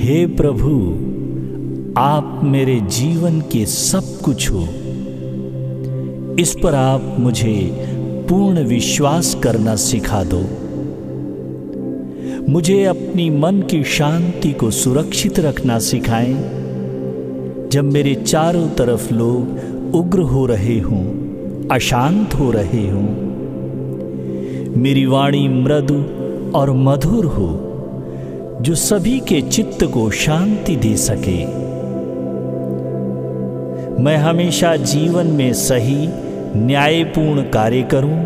हे प्रभु, आप मेरे जीवन के सब कुछ हो। इस पर आप मुझे पूर्ण विश्वास करना सिखा दो। मुझे अपनी मन की शांति को सुरक्षित रखना सिखाएं जब मेरे चारों तरफ लोग उग्र हो रहे हों, अशांत हो रहे हों। मेरी वाणी मृदु और मधुर हो, जो सभी के चित्त को शांति दे सके। मैं हमेशा जीवन में सही, न्यायपूर्ण कार्य करूं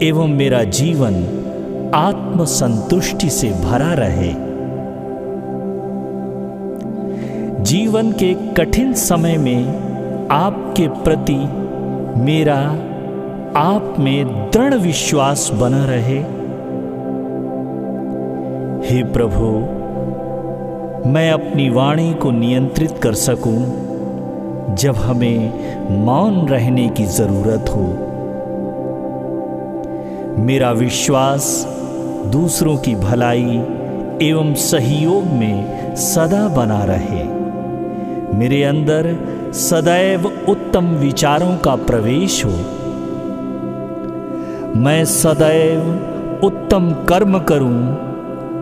एवं मेरा जीवन आत्मसंतुष्टि से भरा रहे। जीवन के कठिन समय में आपके प्रति मेरा आप में दृढ़ विश्वास बना रहे। हे प्रभु, मैं अपनी वाणी को नियंत्रित कर सकूं जब हमें मौन रहने की जरूरत हो। मेरा विश्वास दूसरों की भलाई एवं सहयोग में सदा बना रहे। मेरे अंदर सदैव उत्तम विचारों का प्रवेश हो। मैं सदैव उत्तम कर्म करूं।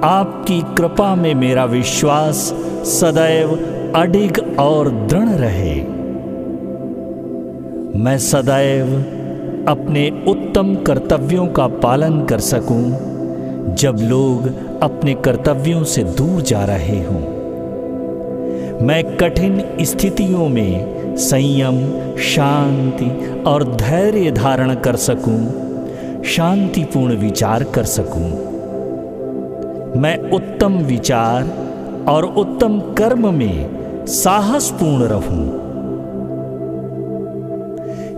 आपकी कृपा में मेरा विश्वास सदैव अडिग और दृढ़ रहे। मैं सदैव अपने उत्तम कर्तव्यों का पालन कर सकूं जब लोग अपने कर्तव्यों से दूर जा रहे हों। मैं कठिन स्थितियों में संयम, शांति और धैर्य धारण कर सकूं, शांतिपूर्ण विचार कर सकूं। मैं उत्तम विचार और उत्तम कर्म में साहसपूर्ण रहूं।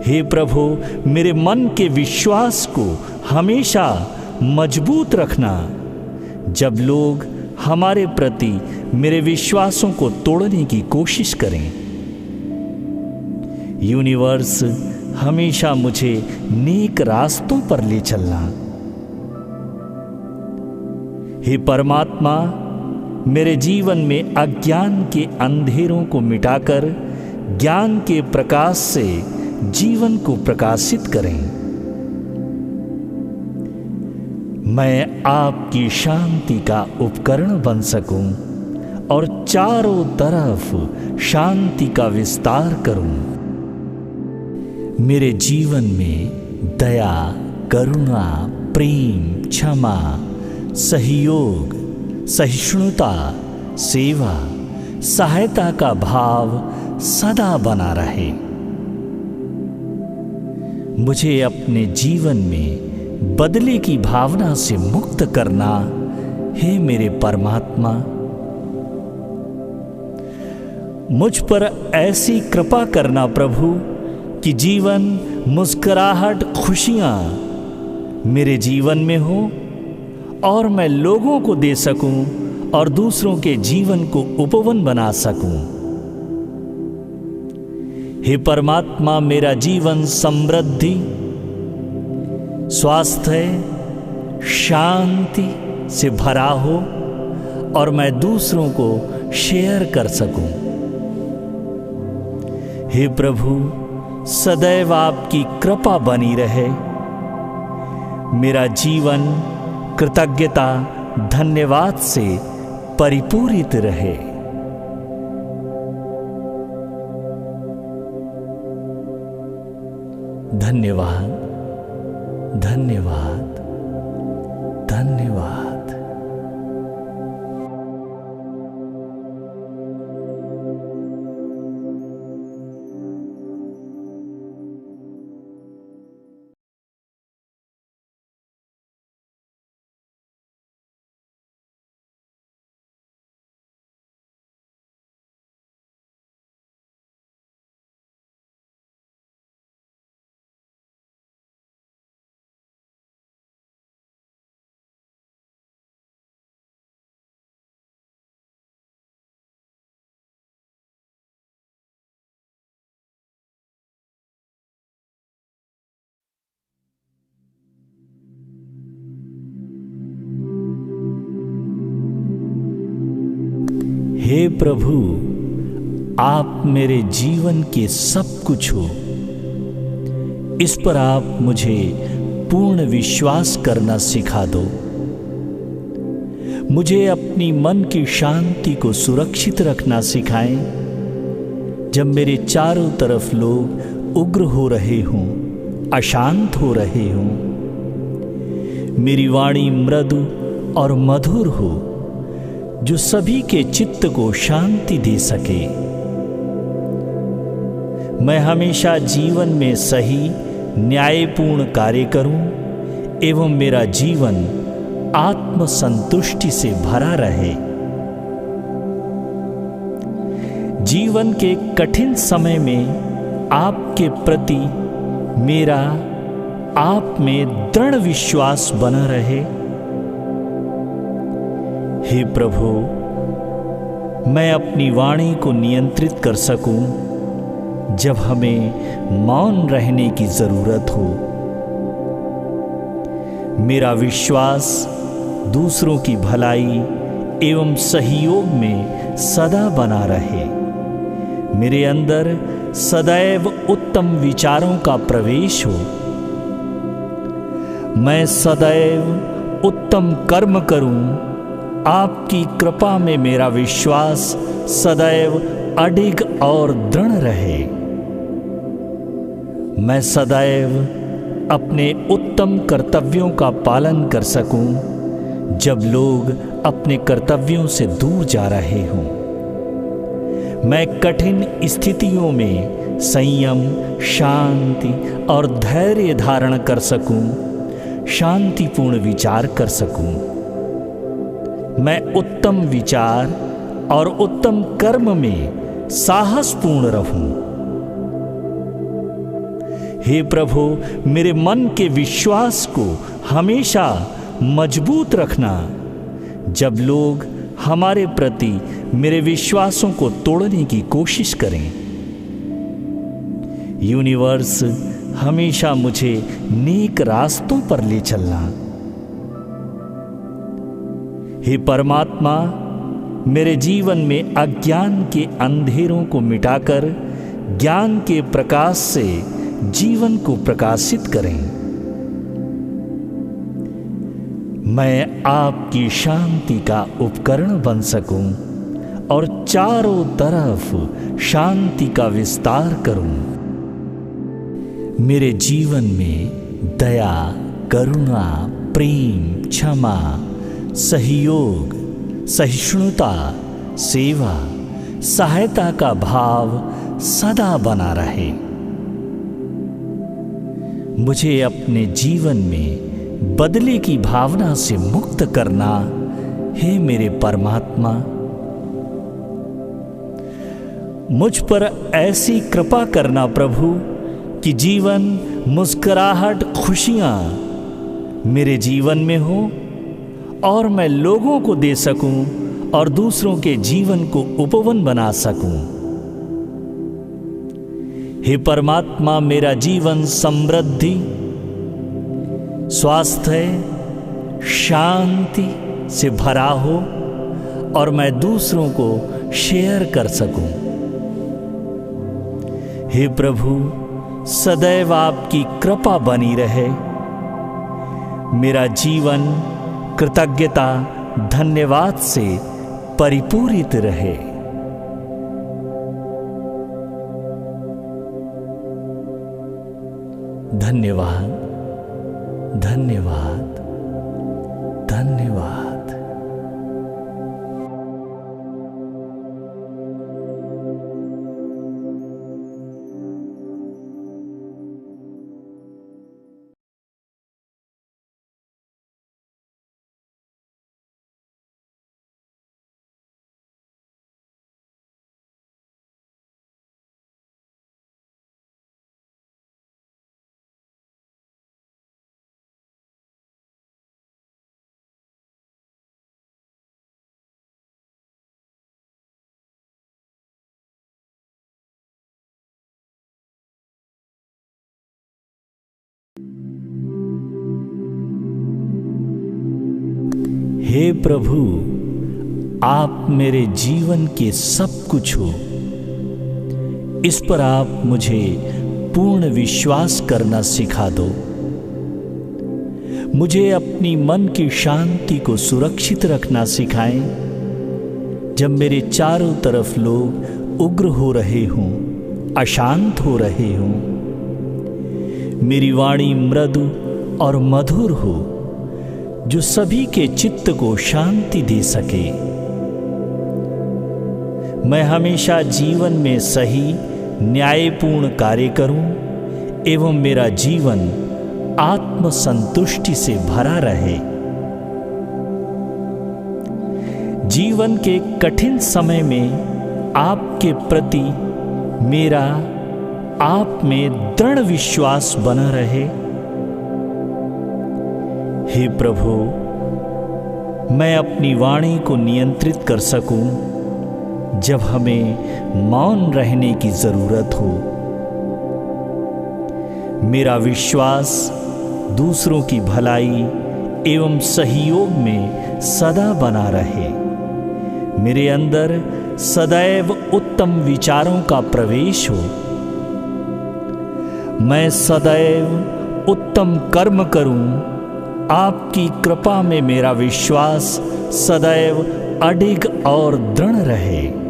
हे प्रभु, मेरे मन के विश्वास को हमेशा मजबूत रखना जब लोग हमारे प्रति मेरे विश्वासों को तोड़ने की कोशिश करें। यूनिवर्स हमेशा मुझे नेक रास्तों पर ले चलना। हे परमात्मा, मेरे जीवन में अज्ञान के अंधेरों को मिटाकर ज्ञान के प्रकाश से जीवन को प्रकाशित करें। मैं आपकी शांति का उपकरण बन सकूं और चारों तरफ शांति का विस्तार करूं। मेरे जीवन में दया, करुणा, प्रेम, क्षमा, सहयोग, सहिष्णुता, सेवा, सहायता का भाव सदा बना रहे। मुझे अपने जीवन में बदले की भावना से मुक्त करना। हे मेरे परमात्मा, मुझ पर ऐसी कृपा करना प्रभु कि जीवन, मुस्कुराहट, खुशियां मेरे जीवन में हो और मैं लोगों को दे सकूं और दूसरों के जीवन को उपवन बना सकूं। हे परमात्मा, मेरा जीवन समृद्धि, स्वास्थ्य, शांति से भरा हो और मैं दूसरों को शेयर कर सकूं। हे प्रभु, सदैव आपकी कृपा बनी रहे। मेरा जीवन कृतज्ञता, धन्यवाद से परिपूरित रहे। धन्यवाद, धन्यवाद, धन्यवाद। हे प्रभु, आप मेरे जीवन के सब कुछ हो। इस पर आप मुझे पूर्ण विश्वास करना सिखा दो। मुझे अपनी मन की शांति को सुरक्षित रखना सिखाएं जब मेरे चारों तरफ लोग उग्र हो रहे हों, अशांत हो रहे हों। मेरी वाणी मृदु और मधुर हो, जो सभी के चित्त को शांति दे सके। मैं हमेशा जीवन में सही, न्यायपूर्ण कार्य करूं एवं मेरा जीवन आत्मसंतुष्टि से भरा रहे। जीवन के कठिन समय में आपके प्रति मेरा आप में दृढ़ विश्वास बना रहे। हे प्रभु, मैं अपनी वाणी को नियंत्रित कर सकूं जब हमें मौन रहने की जरूरत हो। मेरा विश्वास दूसरों की भलाई एवं सहयोग में सदा बना रहे। मेरे अंदर सदैव उत्तम विचारों का प्रवेश हो। मैं सदैव उत्तम कर्म करूं। आपकी कृपा में मेरा विश्वास सदैव अडिग और दृढ़ रहे। मैं सदैव अपने उत्तम कर्तव्यों का पालन कर सकूं जब लोग अपने कर्तव्यों से दूर जा रहे हों। मैं कठिन स्थितियों में संयम, शांति और धैर्य धारण कर सकूं, शांतिपूर्ण विचार कर सकूं। मैं उत्तम विचार और उत्तम कर्म में साहसपूर्ण रहूं। हे प्रभु, मेरे मन के विश्वास को हमेशा मजबूत रखना जब लोग हमारे प्रति मेरे विश्वासों को तोड़ने की कोशिश करें। यूनिवर्स हमेशा मुझे नेक रास्तों पर ले चलना। हे परमात्मा, मेरे जीवन में अज्ञान के अंधेरों को मिटाकर ज्ञान के प्रकाश से जीवन को प्रकाशित करें। मैं आपकी शांति का उपकरण बन सकूं और चारों तरफ शांति का विस्तार करूं। मेरे जीवन में दया, करुणा, प्रेम, क्षमा, सहयोग, सहिष्णुता, सेवा, सहायता का भाव सदा बना रहे। मुझे अपने जीवन में बदले की भावना से मुक्त करना। हे मेरे परमात्मा, मुझ पर ऐसी कृपा करना प्रभु कि जीवन, मुस्कुराहट, खुशियां मेरे जीवन में हो और मैं लोगों को दे सकूं और दूसरों के जीवन को उपवन बना सकूं। हे परमात्मा, मेरा जीवन समृद्धि, स्वास्थ्य, शांति से भरा हो और मैं दूसरों को शेयर कर सकूं। हे प्रभु, सदैव आपकी कृपा बनी रहे। मेरा जीवन कृतज्ञता, धन्यवाद से परिपूरित रहे। धन्यवाद, धन्यवाद, धन्यवाद। हे प्रभु, आप मेरे जीवन के सब कुछ हो। इस पर आप मुझे पूर्ण विश्वास करना सिखा दो। मुझे अपनी मन की शांति को सुरक्षित रखना सिखाएं। जब मेरे चारों तरफ लोग उग्र हो रहे हों, अशांत हो रहे हों, मेरी वाणी मृदु और मधुर हो, जो सभी के चित्त को शांति दे सके। मैं हमेशा जीवन में सही न्यायपूर्ण कार्य करूं एवं मेरा जीवन आत्मसंतुष्टि से भरा रहे। जीवन के कठिन समय में आपके प्रति मेरा आप में दृढ़ विश्वास बना रहे। हे प्रभु, मैं अपनी वाणी को नियंत्रित कर सकूं जब हमें मौन रहने की जरूरत हो। मेरा विश्वास दूसरों की भलाई एवं सहयोग में सदा बना रहे। मेरे अंदर सदैव उत्तम विचारों का प्रवेश हो। मैं सदैव उत्तम कर्म करूं। आपकी कृपा में मेरा विश्वास सदैव अडिग और दृढ़ रहे।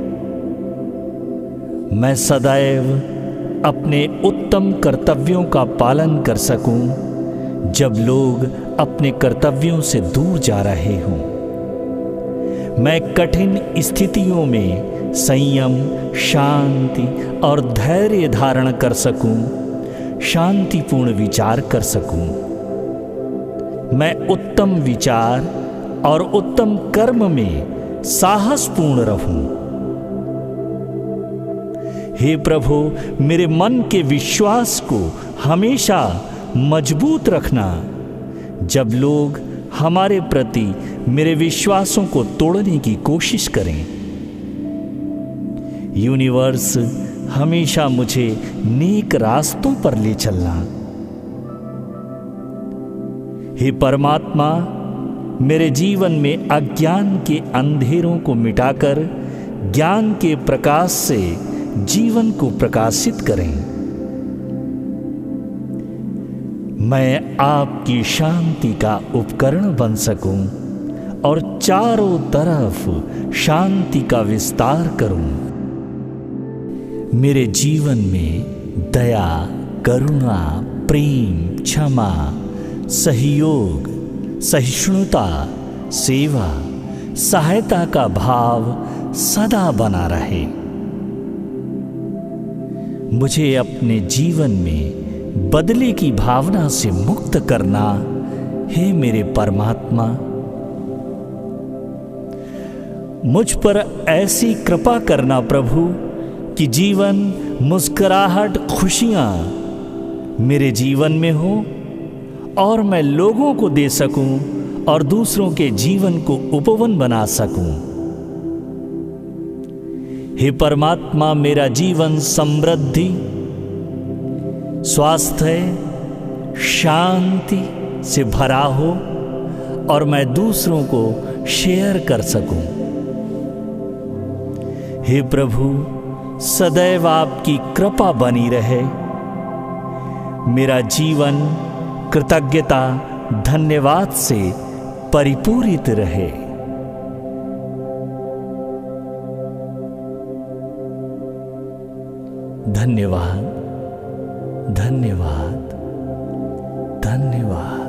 मैं सदैव अपने उत्तम कर्तव्यों का पालन कर सकूं जब लोग अपने कर्तव्यों से दूर जा रहे हों। मैं कठिन स्थितियों में संयम, शांति और धैर्य धारण कर सकूं, शांतिपूर्ण विचार कर सकूं। मैं उत्तम विचार और उत्तम कर्म में साहसपूर्ण रहूं। हे प्रभु, मेरे मन के विश्वास को हमेशा मजबूत रखना जब लोग हमारे प्रति मेरे विश्वासों को तोड़ने की कोशिश करें। यूनिवर्स हमेशा मुझे नेक रास्तों पर ले चलना। हे परमात्मा, मेरे जीवन में अज्ञान के अंधेरों को मिटाकर ज्ञान के प्रकाश से जीवन को प्रकाशित करें। मैं आपकी शांति का उपकरण बन सकूं और चारों तरफ शांति का विस्तार करूं। मेरे जीवन में दया, करुणा, प्रेम, क्षमा, सहयोग, सहिष्णुता, सेवा, सहायता का भाव सदा बना रहे। मुझे अपने जीवन में बदले की भावना से मुक्त करना। हे मेरे परमात्मा, मुझ पर ऐसी कृपा करना प्रभु कि जीवन, मुस्कुराहट, खुशियां मेरे जीवन में हो और मैं लोगों को दे सकूं और दूसरों के जीवन को उपवन बना सकूं। हे परमात्मा, मेरा जीवन समृद्धि, स्वास्थ्य, शांति से भरा हो और मैं दूसरों को शेयर कर सकूं। हे प्रभु, सदैव आपकी कृपा बनी रहे। मेरा जीवन कृतज्ञता, धन्यवाद से परिपूरित रहे। धन्यवाद, धन्यवाद, धन्यवाद।